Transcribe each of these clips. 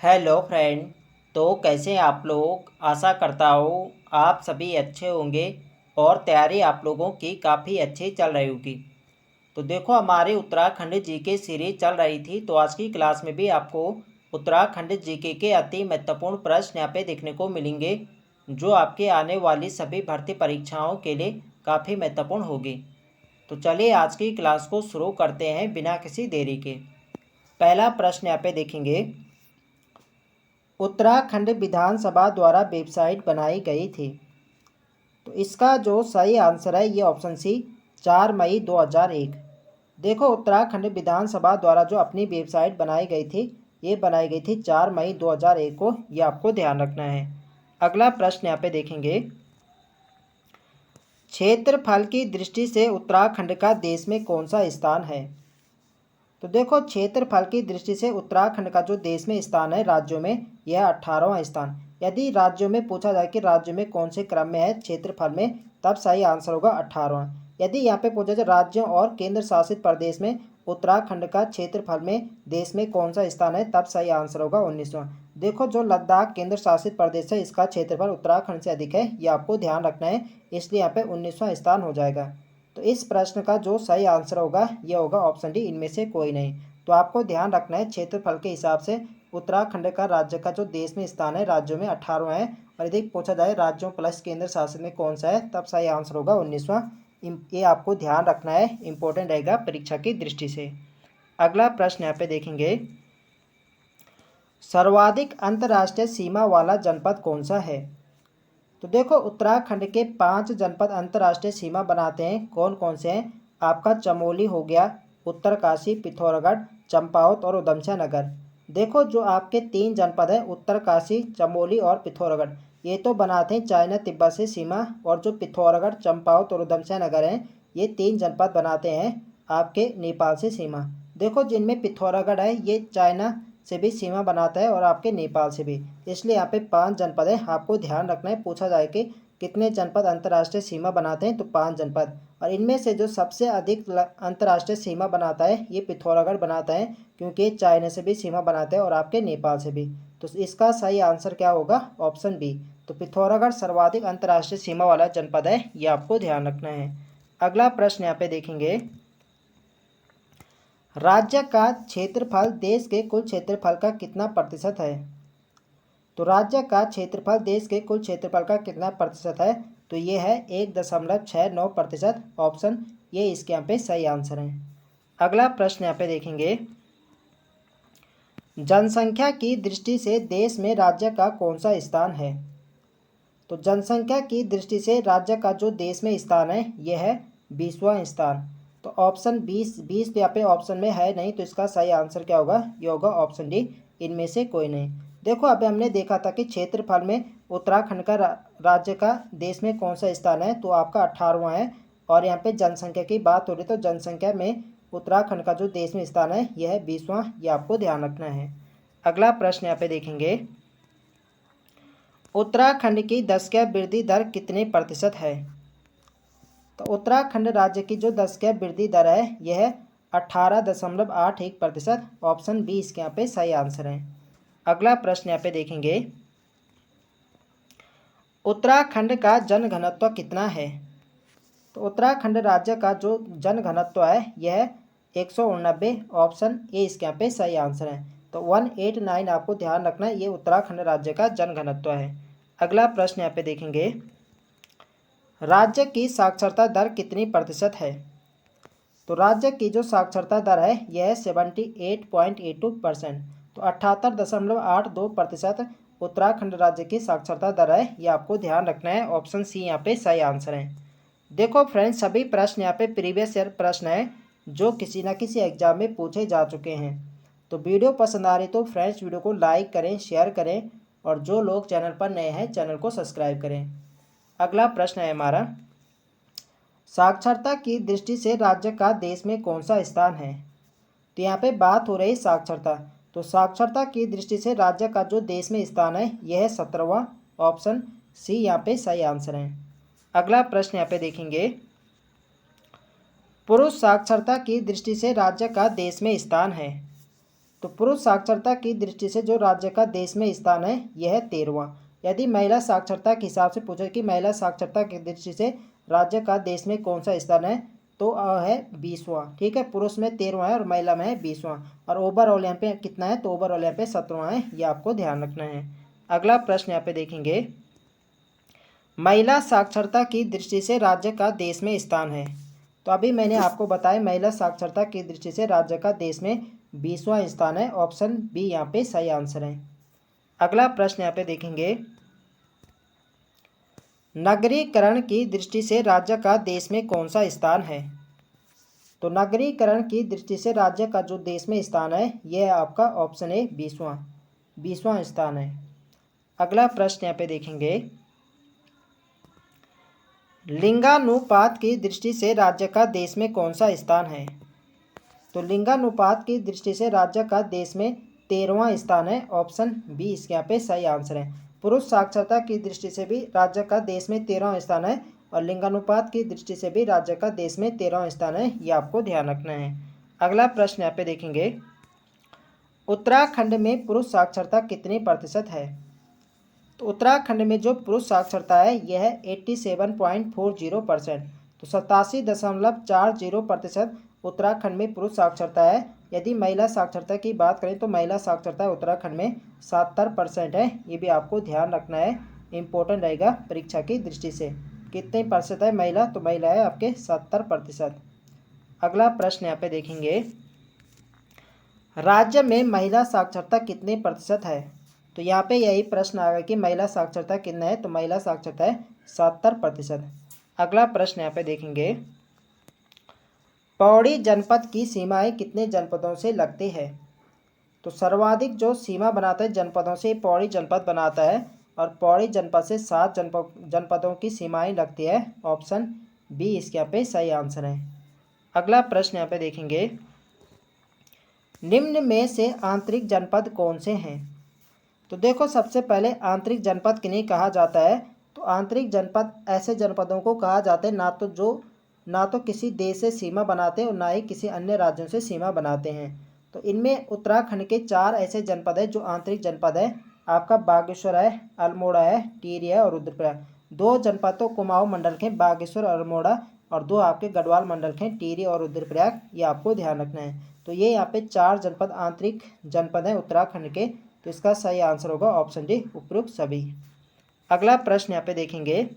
Hello friend. तो कैसे हैं आप लोग। आशा करता हूँ आप सभी अच्छे होंगे और तैयारी आप लोगों की काफ़ी अच्छी चल रही होगी। तो देखो, हमारे उत्तराखंड जीके सीरीज चल रही थी, तो आज की क्लास में भी आपको उत्तराखंड जीके के अति महत्वपूर्ण प्रश्न यहाँ पे देखने को मिलेंगे, जो आपके आने वाली सभी भर्ती परीक्षाओं के लिए काफ़ी महत्वपूर्ण होगी। तो चलिए आज की क्लास को शुरू करते हैं बिना किसी देरी के। पहला प्रश्न यहाँ पे देखेंगे, उत्तराखंड विधानसभा द्वारा वेबसाइट बनाई गई थी। तो इसका जो सही आंसर है ये ऑप्शन सी 4 मई 2001। देखो, उत्तराखंड विधानसभा द्वारा जो अपनी वेबसाइट बनाई गई थी, ये बनाई गई थी 4 मई 2001 को। ये आपको ध्यान रखना है। अगला प्रश्न यहाँ पे देखेंगे, क्षेत्रफल की दृष्टि से उत्तराखंड का देश में कौन सा स्थान है। तो देखो, क्षेत्रफल की दृष्टि से उत्तराखंड का जो देश में स्थान है राज्यों में, यह 18वां स्थान। यदि राज्यों में पूछा जाए कि राज्य में कौन से क्रम में है क्षेत्रफल में, तब सही आंसर होगा 18वां। यदि यहाँ पे पूछा जाए राज्यों और केंद्र शासित प्रदेश में उत्तराखंड का क्षेत्रफल में देश में कौन सा स्थान है, तब सही आंसर होगा 19वां। देखो, जो लद्दाख केंद्र शासित प्रदेश है, इसका क्षेत्रफल उत्तराखंड से अधिक है, ये आपको ध्यान रखना है, इसलिए यहाँ पे 19वां स्थान हो जाएगा। तो इस प्रश्न का जो सही आंसर होगा यह होगा ऑप्शन डी, इनमें से कोई नहीं। तो आपको ध्यान रखना है, क्षेत्रफल के हिसाब से उत्तराखंड का राज्य का जो देश में स्थान है राज्यों में 18वां है, और यदि पूछा जाए राज्यों प्लस केंद्र शासित में कौन सा है, तब सही आंसर होगा 19वां। ये आपको ध्यान रखना है, इंपॉर्टेंट रहेगा परीक्षा की दृष्टि से। अगला प्रश्न यहाँ पे देखेंगे, सर्वाधिक अंतर्राष्ट्रीय सीमा वाला जनपद कौन सा है। तो देखो, उत्तराखंड के 5 जनपद अंतर्राष्ट्रीय सीमा बनाते हैं। कौन कौन से हैं? आपका चमोली हो गया, उत्तरकाशी, पिथौरागढ़, चंपावत और उधमसिंह नगर। देखो, जो आपके 3 जनपद हैं, उत्तरकाशी, चमोली और पिथौरागढ़, ये तो बनाते हैं चाइना तिब्बत से सीमा, और जो पिथौरागढ़, चंपावत और उधमसिंह नगर हैं, ये 3 जनपद बनाते हैं आपके नेपाल से सीमा। देखो, जिनमें पिथौरागढ़ है ये चाइना से भी सीमा बनाता है और आपके नेपाल से भी, इसलिए यहाँ पे 5 जनपद है। आपको ध्यान रखना है, पूछा जाए कि कितने जनपद अंतर्राष्ट्रीय सीमा बनाते हैं, तो 5 जनपद। और इनमें से जो सबसे अधिक अंतर्राष्ट्रीय सीमा बनाता है ये पिथौरागढ़ बनाता है, क्योंकि चाइना से भी सीमा बनाता है और आपके नेपाल से भी। तो इसका सही आंसर क्या होगा? Option B. तो पिथौरागढ़ सर्वाधिक अंतर्राष्ट्रीय सीमा वाला जनपद है, ये आपको ध्यान रखना है। अगला प्रश्न यहाँ पे देखेंगे, राज्य का क्षेत्रफल देश के कुल क्षेत्रफल का कितना प्रतिशत है। तो राज्य का क्षेत्रफल देश के कुल क्षेत्रफल का कितना प्रतिशत है, तो ये है 1.69%। ऑप्शन ये इसके यहाँ पे सही आंसर है। अगला प्रश्न यहाँ पे देखेंगे, जनसंख्या की दृष्टि से देश में राज्य का कौन सा स्थान है। तो जनसंख्या की दृष्टि से राज्य का जो देश में स्थान है यह है 20वां स्थान। तो ऑप्शन 20 यहाँ पे ऑप्शन में है नहीं, तो इसका सही आंसर क्या होगा? ये होगा ऑप्शन डी, इनमें से कोई नहीं। देखो, अभी हमने देखा था कि क्षेत्रफल में उत्तराखंड का राज्य का देश में कौन सा स्थान है, तो आपका 18वां है। और यहाँ पे जनसंख्या की बात हो रही, तो जनसंख्या में उत्तराखंड का जो देश में स्थान है यह है 20वां, ये आपको ध्यान रखना है। अगला प्रश्न यहाँ पे देखेंगे, उत्तराखंड की 10वीं वृद्धि दर कितने प्रतिशत है। तो उत्तराखंड राज्य की जो 10वीं वृद्धि दर है यह 18.81%। ऑप्शन बी इसके यहाँ पे सही आंसर है। अगला प्रश्न यहाँ पे देखेंगे, उत्तराखंड का जनघनत्व कितना है। तो उत्तराखंड राज्य का जो जनघनत्व है यह 189। ऑप्शन ए इसके यहाँ पे सही आंसर है। तो 189 आपको ध्यान रखना है, ये उत्तराखंड राज्य का जनघनत्व है। अगला प्रश्न यहाँ पे देखेंगे, राज्य की साक्षरता दर कितनी प्रतिशत है। तो राज्य की जो साक्षरता दर है यह 78.82%। तो 78.82% उत्तराखंड राज्य की साक्षरता दर है, ये आपको ध्यान रखना है। ऑप्शन सी यहाँ पे सही आंसर है। देखो फ्रेंड्स, सभी प्रश्न यहाँ पे प्रीवियस ईयर प्रश्न है जो किसी न किसी एग्जाम में पूछे जा चुके हैं। तो वीडियो पसंद आ रही तो फ्रेंड्स वीडियो को लाइक करें, शेयर करें, और जो लोग चैनल पर नए हैं चैनल को सब्सक्राइब करें। अगला प्रश्न है हमारा, साक्षरता की दृष्टि से राज्य का देश में कौन सा स्थान है। तो यहाँ पे बात हो रही साक्षरता, तो साक्षरता की दृष्टि से राज्य का जो देश में स्थान है यह है 17वां। ऑप्शन सी यहाँ पे सही आंसर है। अगला प्रश्न यहाँ पे देखेंगे, पुरुष साक्षरता की दृष्टि से राज्य का देश में स्थान है। तो पुरुष साक्षरता की दृष्टि से जो राज्य का देश में स्थान है यह है 13वां। यदि महिला साक्षरता के हिसाब से पूछे कि महिला साक्षरता की दृष्टि से राज्य का देश में कौन सा स्थान है, तो है 20वां। ठीक है, पुरुष में 13वां है और महिला में है 20वां। और ओवरऑल यहाँ पे कितना है, तो ओवरऑल यहाँ पे 17वां है, ये आपको ध्यान रखना है। अगला प्रश्न यहाँ पे देखेंगे, महिला साक्षरता की दृष्टि से राज्य का देश में स्थान है। तो अभी मैंने आपको बताया महिला साक्षरता की दृष्टि से राज्य का देश में 20वां स्थान है। ऑप्शन बी यहाँ पे सही आंसर है। अगला प्रश्न यहाँ पे देखेंगे, नगरीकरण की दृष्टि से राज्य का देश में कौन सा स्थान है। तो नगरीकरण की दृष्टि से राज्य का जो देश में स्थान है यह आपका ऑप्शन है 20वां स्थान है। अगला प्रश्न यहाँ पे देखेंगे, लिंगानुपात की दृष्टि से राज्य का देश में कौन सा स्थान है। तो लिंगानुपात की दृष्टि से राज्य का देश में 13वां स्थान है। ऑप्शन बी इसके यहाँ पे सही आंसर है। पुरुष साक्षरता की दृष्टि से भी राज्य का देश में 13वां स्थान है और लिंगानुपात की दृष्टि से भी राज्य का देश में 13वां स्थान है, ये आपको ध्यान रखना है। अगला प्रश्न यहाँ पे देखेंगे, उत्तराखंड में पुरुष साक्षरता कितनी प्रतिशत है। तो उत्तराखंड में जो पुरुष साक्षरता है यह है 87.40%। तो 87.40% उत्तराखंड में पुरुष साक्षरता है। यदि महिला साक्षरता की बात करें तो महिला साक्षरता उत्तराखंड में 70% है, ये भी आपको ध्यान रखना है, इम्पोर्टेंट रहेगा परीक्षा की दृष्टि से। कितने प्रतिशत है महिला, तो महिला है आपके 70%। अगला प्रश्न यहाँ पे देखेंगे, राज्य में महिला साक्षरता कितने प्रतिशत है। तो यहाँ पे यही प्रश्न आएगा कि महिला साक्षरता कितना है, तो महिला साक्षरता है 70%। अगला प्रश्न यहाँ पे देखेंगे, पौड़ी जनपद की सीमाएं कितने जनपदों से लगती है। तो सर्वाधिक जो सीमा बनाता है जनपदों से पौड़ी जनपद बनाता है और पौड़ी जनपद से 7 जनपदों की सीमाएं लगती है। ऑप्शन बी इसके यहाँ पे सही आंसर है। अगला प्रश्न यहाँ पे देखेंगे, निम्न में से आंतरिक जनपद कौन से हैं। तो देखो सबसे पहले आंतरिक जनपद किन्हें कहा जाता है। तो आंतरिक जनपद ऐसे जनपदों को कहा जाता है ना तो किसी देश से सीमा बनाते हैं और ना ही किसी अन्य राज्यों से सीमा बनाते हैं। तो इनमें उत्तराखंड के 4 ऐसे जनपद है जो आंतरिक जनपद है। आपका बागेश्वर है, अल्मोड़ा है, टिहरी है और रुद्रप्रयाग। 2 जनपद तो कुमाऊं मंडल के बागेश्वर और अल्मोड़ा, और 2 आपके गढ़वाल मंडल के टिहरी और रुद्रप्रयाग, ये आपको ध्यान रखना है। तो ये यहाँ पे 4 जनपद आंतरिक जनपद हैं उत्तराखंड के। तो इसका सही आंसर होगा ऑप्शन डी, उपरोक्त सभी। अगला प्रश्न यहाँ पे देखेंगे,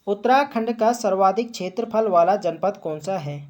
उत्तराखंड का सर्वाधिक क्षेत्रफल वाला जनपद कौन सा है।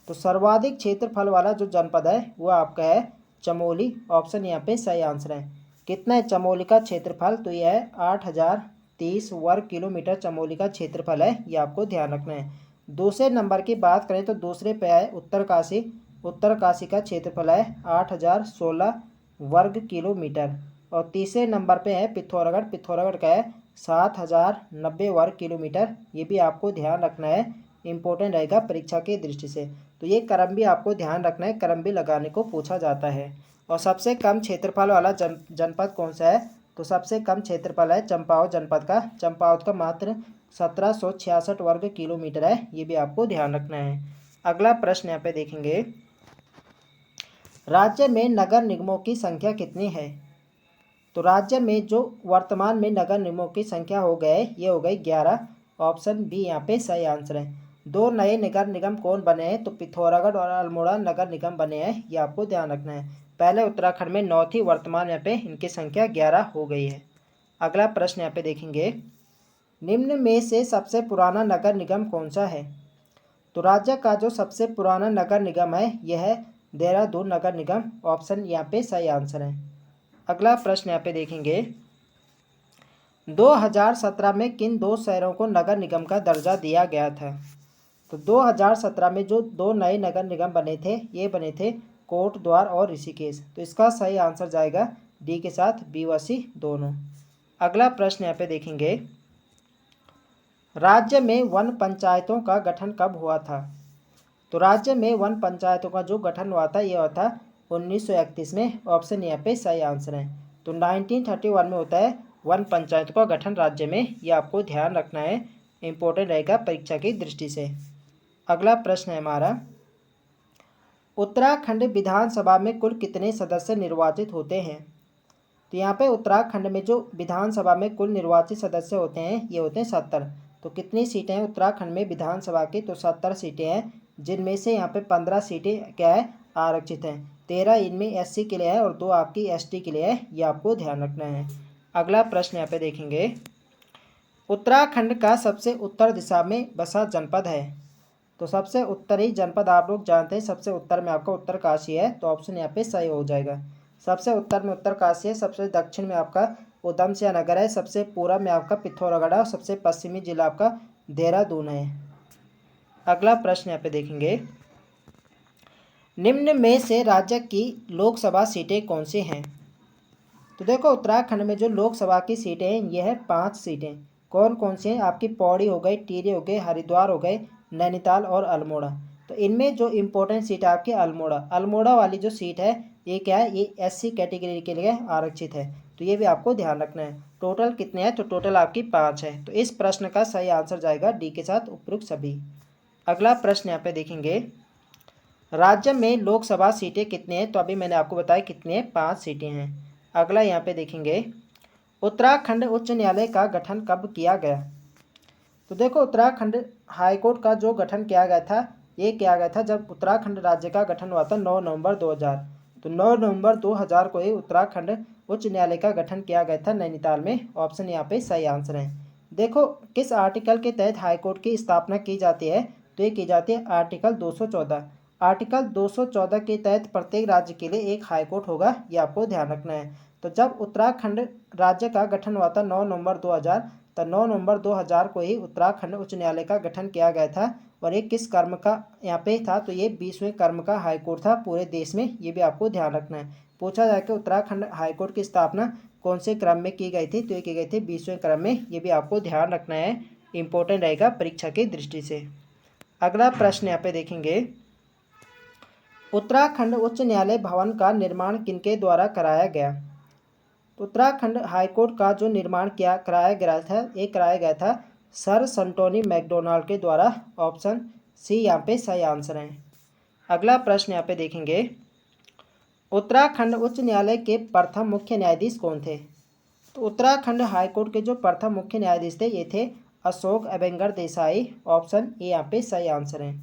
तो सर्वाधिक क्षेत्रफल वाला जो जनपद है वो आपका है चमोली। ऑप्शन यहाँ पे सही आंसर है। कितना है चमोली का क्षेत्रफल, तो यह है 8030 वर्ग किलोमीटर चमोली का क्षेत्रफल है, ये आपको ध्यान रखना है। दूसरे नंबर की बात करें तो दूसरे पे है उत्तरकाशी। उत्तरकाशी का क्षेत्रफल है 8016 वर्ग किलोमीटर। और तीसरे नंबर पे है पिथौरागढ़। पिथौरागढ़ का है 7090 वर्ग किलोमीटर, ये भी आपको ध्यान रखना है, इंपॉर्टेंट रहेगा परीक्षा की दृष्टि से। तो ये क्रम भी आपको ध्यान रखना है, क्रम भी लगाने को पूछा जाता है। और सबसे कम क्षेत्रफल वाला जनपद कौन सा है। तो सबसे कम क्षेत्रफल है चंपावत जनपद का। चंपावत का मात्र 1766 वर्ग किलोमीटर है, ये भी आपको ध्यान रखना है। अगला प्रश्न यहाँ पे देखेंगे, राज्य में नगर निगमों की संख्या कितनी है। तो राज्य में जो वर्तमान में नगर निगमों की संख्या हो गए ये हो गई 11। ऑप्शन बी यहाँ पे सही आंसर है। 2 नए नगर निगम कौन बने हैं, तो पिथौरागढ़ और अल्मोड़ा नगर निगम बने हैं, ये आपको ध्यान रखना है। पहले उत्तराखंड में 9 थी, वर्तमान यहाँ पे इनकी संख्या 11 हो गई है। अगला प्रश्न यहाँ पे देखेंगे, निम्न में से सबसे पुराना नगर निगम कौन सा है। तो राज्य का जो सबसे पुराना नगर निगम है यह है देहरादून नगर निगम। ऑप्शन यहाँ पे सही आंसर है। अगला प्रश्न यहाँ पे देखेंगे, 2017 में किन 2 शहरों को नगर निगम का दर्जा दिया गया था। तो 2017 में जो 2 नए नगर निगम बने थे ये बने थे कोटद्वार और ऋषिकेश। तो इसका सही आंसर जाएगा डी के साथ बीवासी दोनों। अगला प्रश्न यहाँ पे देखेंगे, राज्य में वन पंचायतों का गठन कब हुआ था। तो राज्य में वन पंचायतों का जो गठन हुआ था यह हुआ था 1931 में। ऑप्शन यहाँ पे सही आंसर है। तो 1931 में होता है वन पंचायतों का गठन राज्य में, यह आपको ध्यान रखना है, इंपॉर्टेंट रहेगा परीक्षा की दृष्टि से। अगला प्रश्न है हमारा, उत्तराखंड विधानसभा में कुल कितने सदस्य निर्वाचित होते हैं? तो यहाँ पे उत्तराखंड में जो विधानसभा में कुल निर्वाचित सदस्य होते हैं ये होते हैं 70। तो कितनी सीटें हैं उत्तराखंड में विधानसभा की? तो 70 सीटें हैं, जिनमें से यहाँ पे 15 सीटें क्या है, आरक्षित हैं। 13 इनमें एससी के लिए है और 2 आपकी एसटी के लिए है, ये आपको ध्यान रखना है। अगला प्रश्न यहाँ पे देखेंगे, उत्तराखंड का सबसे उत्तर दिशा में बसा जनपद है। तो सबसे उत्तरी जनपद आप लोग जानते हैं, सबसे उत्तर में आपका उत्तरकाशी है, तो ऑप्शन यहाँ पे सही हो जाएगा। सबसे उत्तर में उत्तरकाशी है, सबसे दक्षिण में आपका उधमसिंह नगर है, सबसे पूर्व में आपका पिथौरागढ़ है और सबसे पश्चिमी जिला आपका देहरादून है। अगला प्रश्न यहाँ पे देखेंगे, निम्न में से राज्य की लोकसभा सीटें कौन सी हैं? तो देखो उत्तराखंड में जो लोकसभा की सीटें हैं ये है 5 सीटें। कौन कौन सी हैं? आपकी पौड़ी हो गई, टिहरी हो गई, हरिद्वार हो गए, नैनीताल और अल्मोड़ा। तो इनमें जो इम्पोर्टेंट सीट है आपकी अल्मोड़ा वाली जो सीट है ये क्या है, ये एससी कैटेगरी के लिए आरक्षित है, तो ये भी आपको ध्यान रखना है। टोटल कितने हैं? तो टोटल आपकी 5 है। तो इस प्रश्न का सही आंसर जाएगा डी के साथ उपयुक्त सभी। अगला प्रश्न यहाँ पे देखेंगे, राज्य में लोकसभा सीटें कितनी हैं? तो अभी मैंने आपको बताया कितनी है, 5 सीटें हैं। अगला यहाँ पे देखेंगे, उत्तराखंड उच्च न्यायालय का गठन कब किया गया? तो देखो उत्तराखंड हाईकोर्ट का जो गठन किया गया था ये किया गया था जब उत्तराखंड राज्य का गठन हुआ था 9 नवंबर 2000। तो 9 नवंबर 2000 को ही उत्तराखंड उच्च न्यायालय का गठन किया गया था नैनीताल में। ऑप्शन यहाँ पे सही आंसर है। देखो किस आर्टिकल के तहत हाईकोर्ट की स्थापना की जाती है? तो ये की जाती है आर्टिकल 214। आर्टिकल 214 के तहत प्रत्येक राज्य के लिए एक हाईकोर्ट होगा, ये आपको ध्यान रखना है। तो जब उत्तराखंड राज्य का गठन हुआ था 9 नवंबर 2000, तो 9 नवंबर 2000 को ही उत्तराखंड उच्च न्यायालय का गठन किया गया था। और ये किस कर्म का यहाँ पे था? तो ये 20वें कर्म का हाईकोर्ट था पूरे देश में, ये भी आपको ध्यान रखना है। पूछा जाए कि उत्तराखंड हाईकोर्ट की स्थापना कौन से क्रम में की गई थी? तो ये की गई थी 20वें क्रम में, ये भी आपको ध्यान रखना है, इंपॉर्टेंट रहेगा परीक्षा की दृष्टि से। अगला प्रश्न यहाँ पे देखेंगे, उत्तराखंड उच्च न्यायालय भवन का निर्माण किनके द्वारा कराया गया? तो उत्तराखंड हाईकोर्ट का जो निर्माण कराया गया था ये कराया गया था सर संटोनी मैकडोनाल्ड के द्वारा। ऑप्शन सी यहाँ पे सही आंसर है। अगला प्रश्न यहाँ पे देखेंगे, उत्तराखंड उच्च न्यायालय के प्रथम मुख्य न्यायाधीश कौन थे? तो उत्तराखंड हाईकोर्ट के जो प्रथम मुख्य न्यायाधीश थे ये थे अशोक अबेंगर देसाई। ऑप्शन ए यहाँ पे सही आंसर है।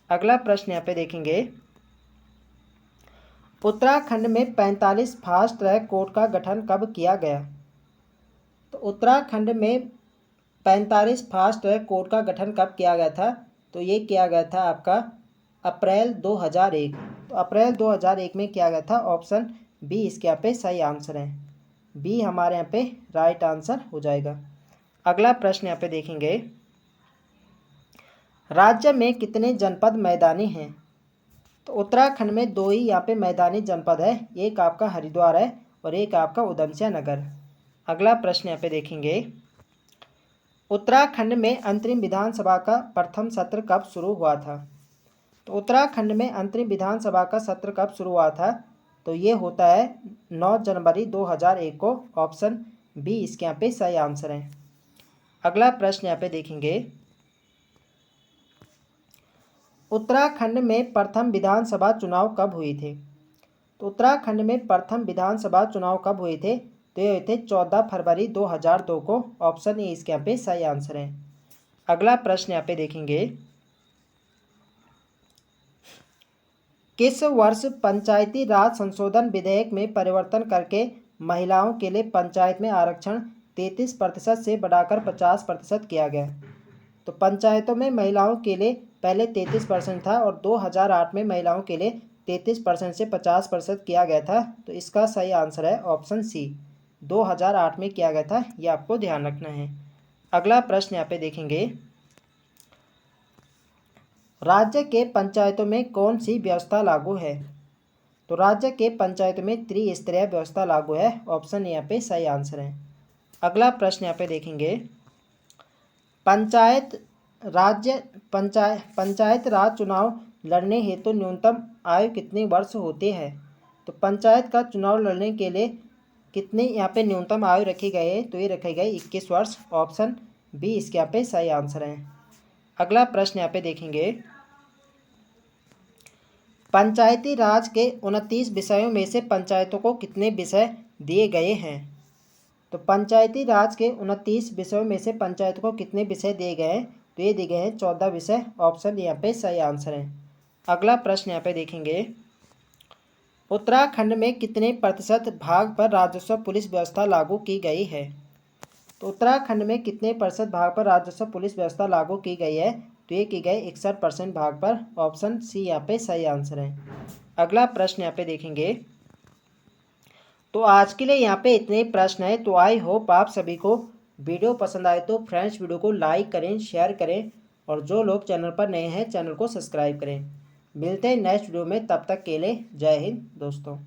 अगला प्रश्न यहाँ पे देखेंगे, उत्तराखंड में 45 फास्ट ट्रैक कोर्ट का गठन कब किया गया? तो उत्तराखंड में 45 फास्ट ट्रैक कोर्ट का गठन कब किया गया था? तो ये किया गया था आपका अप्रैल 2001। तो अप्रैल 2001 में किया गया था। ऑप्शन बी इसके यहाँ पे सही आंसर है। बी हमारे यहाँ पे राइट आंसर हो जाएगा। अगला प्रश्न यहाँ पे देखेंगे, राज्य में कितने जनपद मैदानी हैं? तो उत्तराखंड में 2 ही यहाँ पे मैदानी जनपद है, एक आपका हरिद्वार है और एक आपका उधमसिंह नगर। अगला प्रश्न यहाँ पे देखेंगे, उत्तराखंड में अंतरिम विधानसभा का प्रथम सत्र कब शुरू हुआ था? तो उत्तराखंड में अंतरिम विधानसभा का सत्र कब शुरू हुआ था? तो ये होता है 9 जनवरी 2001 को। ऑप्शन बी इसके यहाँ पे सही आंसर है। अगला प्रश्न यहाँ पे देखेंगे, उत्तराखंड में प्रथम विधानसभा चुनाव कब हुए थे? तो उत्तराखंड में प्रथम विधानसभा चुनाव कब हुए थे? तो ये हुए थे 14 फरवरी 2002 को। ऑप्शन ए इसके यहाँ पे सही आंसर है। अगला प्रश्न यहाँ पे देखेंगे, किस वर्ष पंचायती राज संशोधन विधेयक में परिवर्तन करके महिलाओं के लिए पंचायत में आरक्षण 33% से बढ़ाकर 50% किया गया? तो पंचायतों में महिलाओं के लिए पहले 33% था और 2008 में महिलाओं के लिए 33% से 50% किया गया था। तो इसका सही आंसर है ऑप्शन सी, 2008 में किया गया था, ये आपको ध्यान रखना है। अगला प्रश्न यहाँ पे देखेंगे, राज्य के पंचायतों में कौन सी व्यवस्था लागू है? तो राज्य के पंचायतों में त्रिस्तरीय व्यवस्था लागू है। ऑप्शन यहाँ पे सही आंसर है। अगला प्रश्न यहाँ पे देखेंगे, पंचायत राज चुनाव लड़ने हेतु न्यूनतम आयु कितनी वर्ष होती है? तो पंचायत का चुनाव लड़ने के लिए कितनी यहाँ पे न्यूनतम आयु रखी गई है? तो ये रखी गई 21 वर्ष। ऑप्शन बी इसके यहाँ पे सही आंसर है। अगला प्रश्न यहाँ पे देखेंगे, पंचायती राज के 29 विषयों में से पंचायतों को कितने विषय दिए गए हैं? तो पंचायती राज के 29 विषयों में से पंचायतों को कितने विषय दिए गए हैं? तो ये दिए गए हैं 14 विषय। ऑप्शन यहाँ पे सही आंसर है। अगला प्रश्न यहाँ पे देखेंगे, उत्तराखंड में कितने प्रतिशत भाग पर राजस्व पुलिस व्यवस्था लागू की गई है? तो उत्तराखंड में कितने प्रतिशत भाग पर राजस्व पुलिस व्यवस्था लागू की गई है? तो ये की गई 61% भाग पर। ऑप्शन सी यहाँ पे सही आंसर है। अगला प्रश्न यहाँ पे देखेंगे, तो आज के लिए यहाँ पे इतने प्रश्न है। तो आई होप आप सभी को वीडियो पसंद आए तो फ्रेंड्स वीडियो को लाइक करें, शेयर करें और जो लोग चैनल पर नए हैं चैनल को सब्सक्राइब करें। मिलते हैं नेक्स्ट वीडियो में, तब तक के लिए जय हिंद दोस्तों।